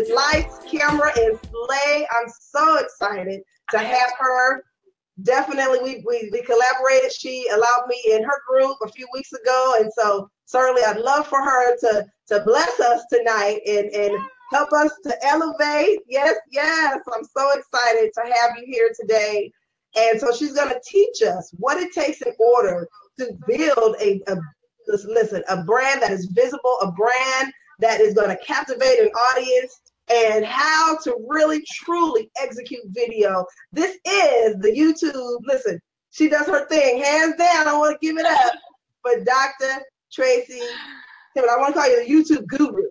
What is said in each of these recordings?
lights, camera, and slay. I'm so excited to have her. Definitely, we collaborated. She allowed me in her group a few weeks ago, and so certainly I'd love for her to bless us tonight and help us to elevate. Yes, I'm so excited to have you here today. And so she's going to teach us what it takes in order to build a brand that is visible, a brand that is going to captivate an audience, and how to really, truly execute video. This is the YouTube, listen, she does her thing, hands down, I want to give it up for Dr. Tracy Timberlake. I want to call you the YouTube guru.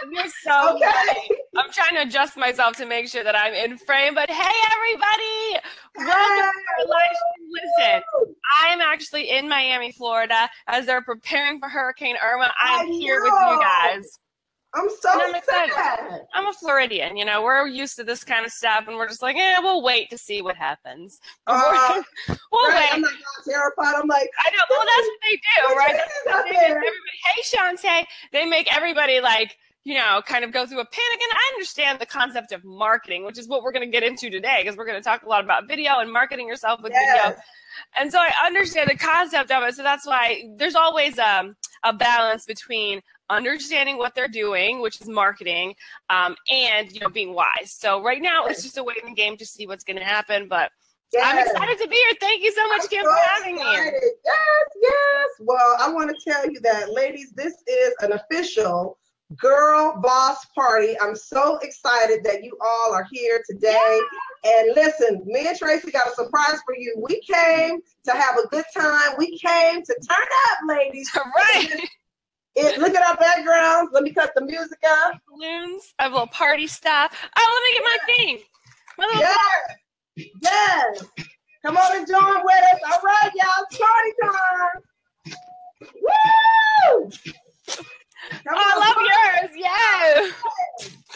You're so okay. Right. I'm trying to adjust myself to make sure that I'm in frame, but hey, everybody, welcome to our live stream. Listen, I'm actually in Miami, Florida, as they're preparing for Hurricane Irma. I'm here with you guys. I'm so excited. I'm a Floridian, you know, we're used to this kind of stuff, and we're just like, we'll wait to see what happens. We'll right, wait. I'm not terrified. I'm like, I know, well, that's what they do, right? They make everybody, hey, Shantae, they make everybody like, you know, kind of go through a panic. And I understand the concept of marketing, which is what we're going to get into today, because we're going to talk a lot about video and marketing yourself with video. And so I understand the concept of it. So that's why there's always a balance between understanding what they're doing, which is marketing, and, you know, being wise. So right now it's just a waiting game to see what's going to happen. But I'm excited to be here. Thank you so much, Kim, for having me. Yes. Well, I want to tell you that, ladies, this is an official girl boss party. I'm so excited that you all are here today. And listen, me and Tracy got a surprise for you. We came to have a good time. We came to turn up, ladies. Right. Look at our backgrounds. Let me cut the music up. Balloons. I have a little party stuff. Oh, let me get my thing. My little Yes. Come on and join with us. All right, y'all. It's party time. Woo! I love yours. Yes.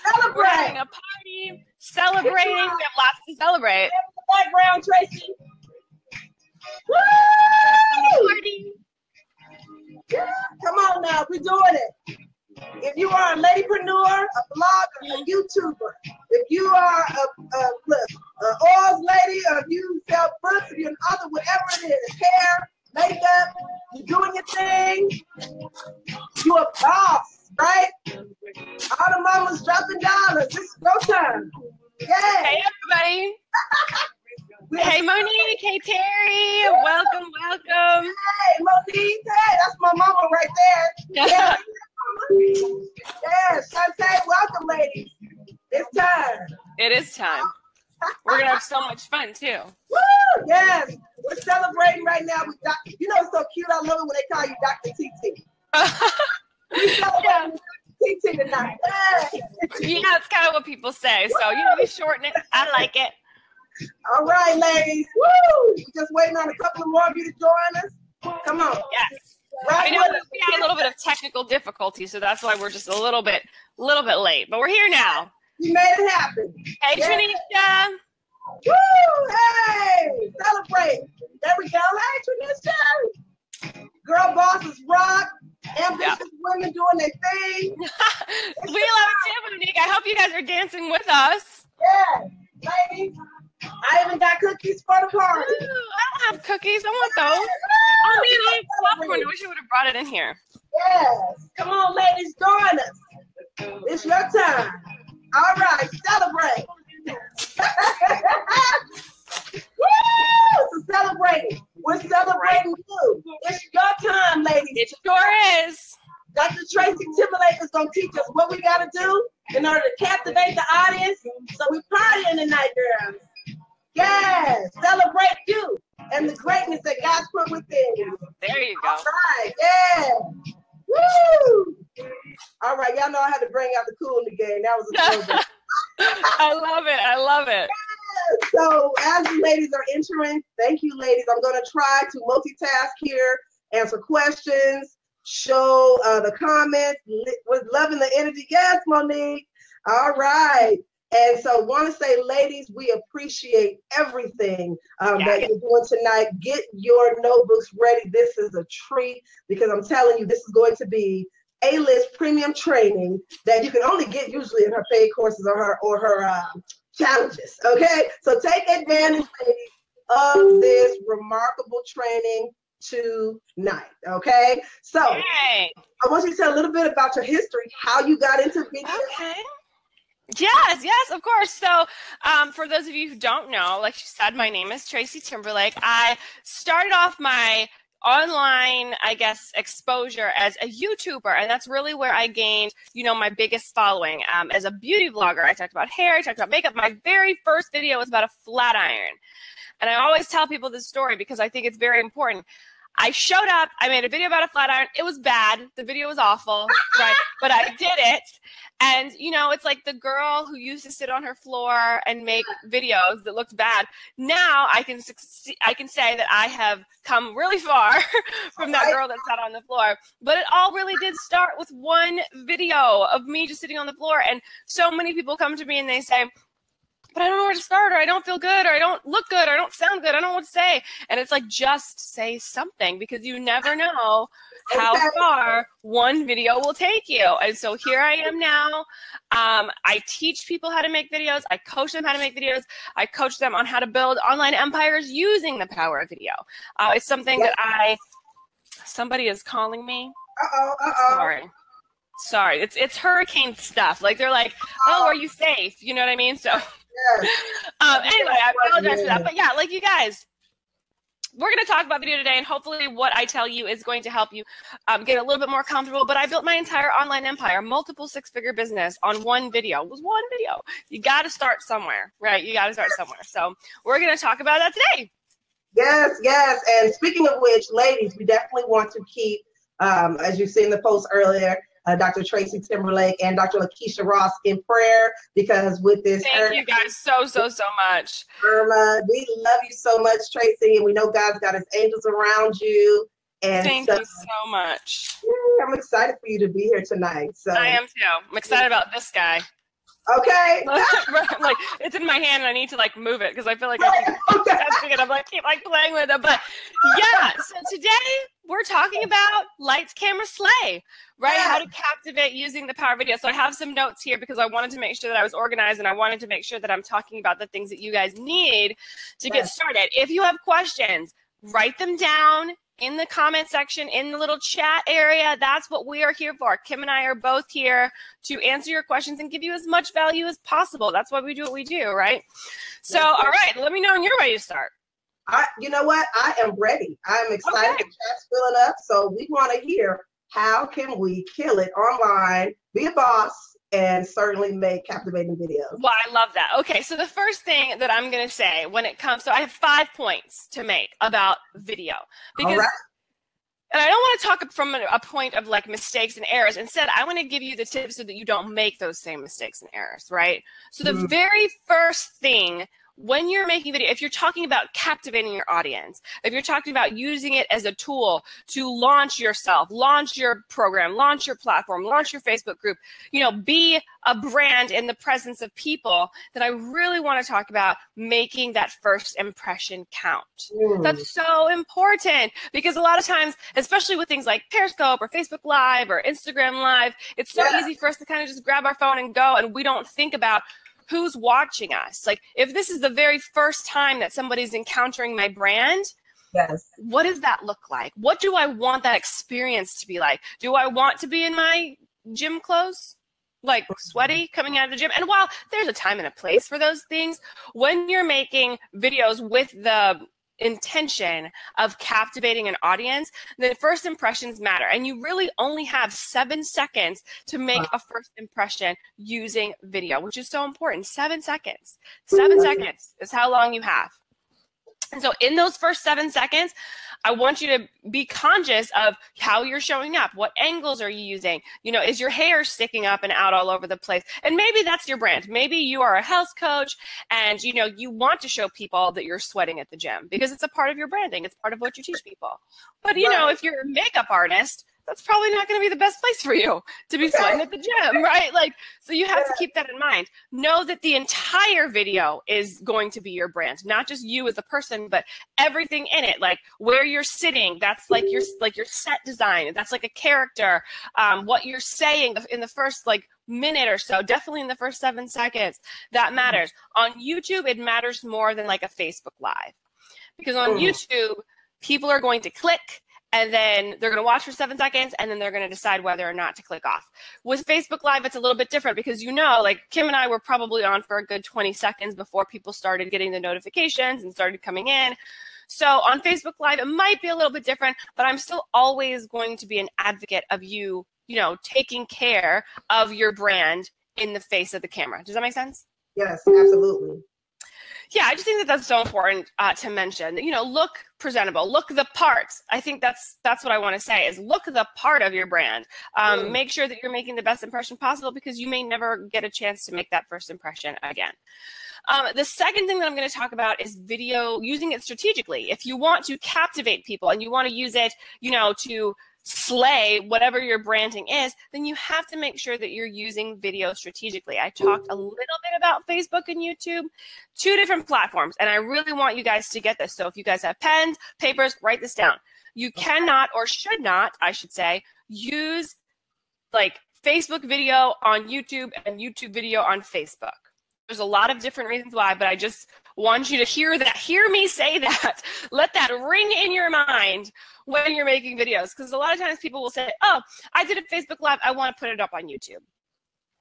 Celebrate. We're having a party. Celebrating. We have lots to celebrate. Background, Tracy. Woo! Party. Yeah, come on now, we're doing it. If you are a ladypreneur, a blogger, a YouTuber, if you are a oils lady, or if you sell books, if you're an author, whatever it is, hair, makeup, you're doing your thing, you're a boss, right? All the mamas dropping dollars. This is go time. Yeah. Hey, everybody. Hey, Monique. Hey, Terry. Welcome. Hey, Monique. Hey, that's my mama right there. Yeah. Yes, Shantae, welcome, ladies. It's time. It is time. We're going to have so much fun, too. Woo! Yes. We're celebrating right now with Dr. You know, it's so cute. I love it when they call you Dr. TT. We celebrating with Dr. TT tonight. Hey. Yeah, that's kind of what people say. So, you know, we shorten it. I like it. All right, ladies. Woo! We're just waiting on a couple of more of you to join us. Come on. Yes. Right, I know we had a little bit of technical difficulty, so that's why we're just a little bit late. But we're here now. You made it happen. Hey, Tranisha. Woo! Hey! Celebrate. There we go. Hey, Tranisha. Girl bosses rock. Ambitious women doing their thing. We love it too, Monique. I hope you guys are dancing with us. Yeah, ladies. I even got cookies for the party. Ooh, I don't have cookies. I want those. Oh, man, I have popcorn. I wish I would have brought it in here. Yes. Come on, ladies, join us. It's your time. All right, celebrate. Woo! So celebrating. We're celebrating you. It's your time, ladies. It sure is. Dr. Tracy Timberlake is going to teach us what we got to do in order to captivate the audience. So we partying tonight, girls. Yes, celebrate you and the greatness that God's put within you. There you go. All right, yeah. Woo! All right, y'all know I had to bring out the cool in the game. That was a little bit. I love it. Yes. So as the ladies are entering, thank you, ladies. I'm going to try to multitask here, answer questions, show the comments. Was loving the energy. Yes, Monique. All right. And so want to say, ladies, we appreciate everything that you're doing tonight. Get your notebooks ready. This is a treat because I'm telling you, this is going to be A-list premium training that you can only get usually in her paid courses or her challenges. Okay, so take advantage of this remarkable training tonight. Okay, so I want you to tell a little bit about your history, how you got into video. Okay. Yes, of course. So for those of you who don't know, like she said, my name is Tracy Timberlake. I started off my online, I guess, exposure as a YouTuber, and that's really where I gained, my biggest following. As a beauty vlogger, I talked about hair, I talked about makeup. My very first video was about a flat iron. And I always tell people this story because I think it's very important. I showed up, I made a video about a flat iron. It was bad. The video was awful, right? But I did it. And, it's like the girl who used to sit on her floor and make videos that looked bad. Now I can say that I have come really far from that girl that sat on the floor. But it all really did start with one video of me just sitting on the floor. And so many people come to me and they say, but I don't know where to start, or I don't feel good, or I don't look good, or I don't sound good, I don't know what to say. And it's like, just say something, because you never know how far one video will take you. And so here I am now. I teach people how to make videos. I coach them how to make videos. I coach them on how to build online empires using the power of video. It's something that somebody is calling me. Sorry. It's hurricane stuff. Like, they're like, oh, are you safe? You know what I mean? So anyway, I apologize for that. But yeah, like, you guys, we're going to talk about video today, and hopefully what I tell you is going to help you get a little bit more comfortable. But I built my entire online empire, multiple six-figure business on one video. It was one video. You got to start somewhere, right? You got to start somewhere. So we're going to talk about that today. Yes. And speaking of which, ladies, we definitely want to keep, as you see in the post earlier, Dr. Tracy Timberlake and Dr. Lakeisha Ross in prayer, because with this, thank you guys so much. We love you so much, Tracy, and we know God's got his angels around you. And thank you so much. I'm excited for you to be here tonight. So I am too. I'm excited about this guy. Okay. Like, it's in my hand and I need to move it because I feel like I keep touching it. I'm keep playing with it. But yeah, so today we're talking about lights, camera, slay, right? How to captivate using the power of video. So I have some notes here because I wanted to make sure that I was organized, and I wanted to make sure that I'm talking about the things that you guys need to get started. If you have questions, write them down in the comment section, in the little chat area. That's what we are here for. Kim and I are both here to answer your questions and give you as much value as possible. That's why we do what we do, right? So, all right, let me know when you're ready to start. You know what? I am ready. I'm excited. The chat's filling up. So we want to hear, how can we kill it online, be a boss, and certainly make captivating videos? Well, I love that. Okay, so the first thing that I'm going to say when it comes, so I have 5 points to make about video. Because, and I don't want to talk from a point of mistakes and errors. Instead, I want to give you the tips so that you don't make those same mistakes and errors, right? So the very first thing, when you're making video, if you're talking about captivating your audience, if you're talking about using it as a tool to launch yourself, launch your program, launch your platform, launch your Facebook group, be a brand in the presence of people, then I really want to talk about making that first impression count. That's so important, because a lot of times, especially with things like Periscope or Facebook Live or Instagram Live, it's so easy for us to kind of just grab our phone and go, and we don't think about who's watching us. Like, if this is the very first time that somebody's encountering my brand, what does that look like? What do I want that experience to be like? Do I want to be in my gym clothes, sweaty, coming out of the gym? And while there's a time and a place for those things, when you're making videos with the intention of captivating an audience, then first impressions matter. And you really only have 7 seconds to make a first impression using video, which is so important. 7 seconds. 7 seconds is how long you have. And so in those first 7 seconds, I want you to be conscious of how you're showing up. What angles are you using? Is your hair sticking up and out all over the place? And maybe that's your brand. Maybe you are a health coach and, you want to show people that you're sweating at the gym because it's a part of your branding. It's part of what you teach people. But, if you're a makeup artist, that's probably not going to be the best place for you to be sweating at the gym, right? Like, so you have to keep that in mind. Know that the entire video is going to be your brand, not just you as a person, but everything in it, like where you're sitting. That's like your set design. That's like a character. What you're saying in the first like minute or so, definitely in the first 7 seconds, that matters. On YouTube, it matters more than like a Facebook Live, because on YouTube, people are going to click, and then they're going to watch for 7 seconds, and then they're going to decide whether or not to click off. With Facebook Live, it's a little bit different because, you know, like Kim and I were probably on for a good 20 seconds before people started getting the notifications and started coming in. So on Facebook Live, it might be a little bit different, but I'm still always going to be an advocate of you, you know, taking care of your brand in the face of the camera. Does that make sense? Yes, absolutely. Yeah, I just think that that's so important to mention. You know, look presentable, look the part. I think that's what I want to say is look the part of your brand. Make sure that you're making the best impression possible, because you may never get a chance to make that first impression again. The second thing that I'm going to talk about is video, using it strategically. If you want to captivate people and you want to use it, you know, to slay whatever your branding is, then you have to make sure that you're using video strategically. I talked a little bit about Facebook and YouTube, 2 different platforms, and I really want you guys to get this. So if you guys have pens, papers, write this down. You cannot, or should not, I should say, use like Facebook video on YouTube and YouTube video on Facebook. There's a lot of different reasons why, but I just want you to hear that, hear me say that. Let that ring in your mind when you're making videos, because a lot of times people will say, oh, I did a Facebook Live, I want to put it up on YouTube.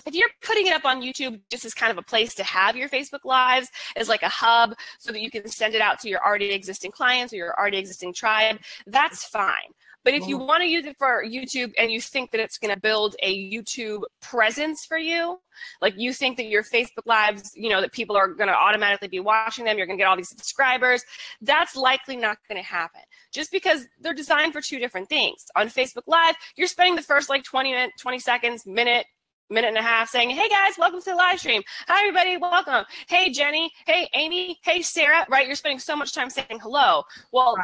If you're putting it up on YouTube just as kind of a place to have your Facebook Lives, as like a hub so that you can send it out to your already existing clients or your already existing tribe, that's fine. But if you want to use it for YouTube and you think that it's going to build a YouTube presence for you, like you think that your Facebook Lives, you know, that people are going to automatically be watching them, you're going to get all these subscribers, that's likely not going to happen, just because they're designed for 2 different things. On Facebook Live, you're spending the first like 20 seconds, minute and a half saying, hey guys, welcome to the live stream. Hi everybody, welcome. Hey Jenny, hey Amy, hey Sarah, right? You're spending so much time saying hello. Well,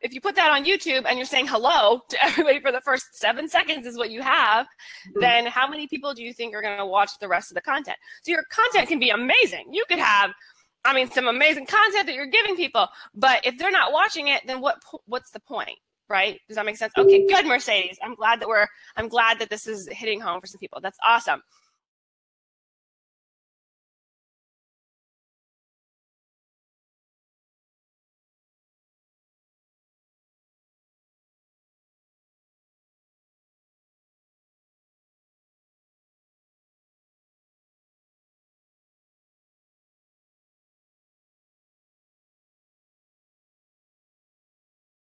if you put that on YouTube and you're saying hello to everybody for the first 7 seconds is what you have, then how many people do you think are going to watch the rest of the content? So your content can be amazing. You could have, I mean, some amazing content that you're giving people, but if they're not watching it, then what's the point? Right? Does that make sense? Okay, good, Mercedes. I'm glad that this is hitting home for some people. That's awesome.